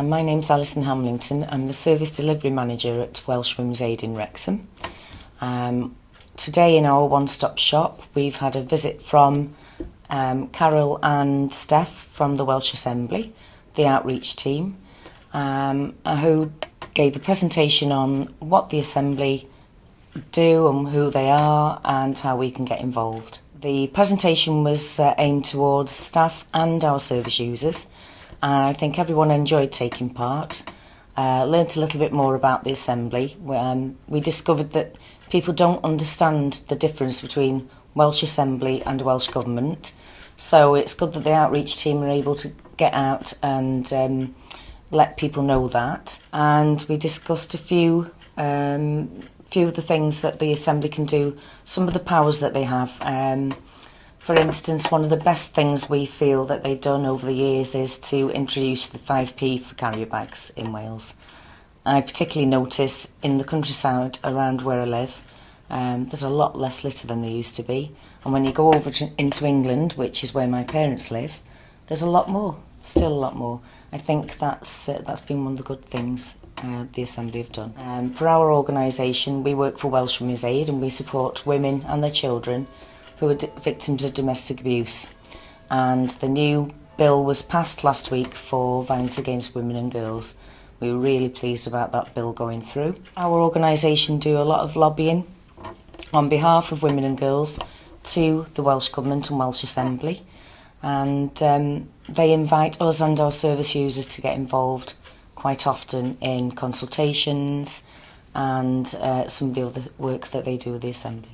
My name's Alison Hamlington. I'm the Service Delivery Manager at Welsh Women's Aid in Wrexham. Today in our one-stop shop we've had a visit from Carol and Steph from the Welsh Assembly, the outreach team, who gave a presentation on what the Assembly do and who they are and how we can get involved. The presentation was aimed towards staff and our service users, and I think everyone enjoyed taking part, learnt a little bit more about the Assembly. We discovered that people don't understand the difference between Welsh Assembly and Welsh Government, so it's good that the outreach team are able to get out and let people know that. And we discussed a few of the things that the Assembly can do, some of the powers that they have. For instance, one of the best things we feel that they've done over the years is to introduce the 5p for carrier bags in Wales. I particularly notice in the countryside around where I live, there's a lot less litter than there used to be. And when you go over into England, which is where my parents live, there's a lot more, still a lot more. I think that's been one of the good things the Assembly have done. For our organisation, we work for Welsh Women's Aid and we support women and their children who are victims of domestic abuse. And the new bill was passed last week for violence against women and girls. We were really pleased about that bill going through. Our organisation do a lot of lobbying on behalf of women and girls to the Welsh Government and Welsh Assembly, and they invite us and our service users to get involved quite often in consultations and some of the other work that they do with the Assembly.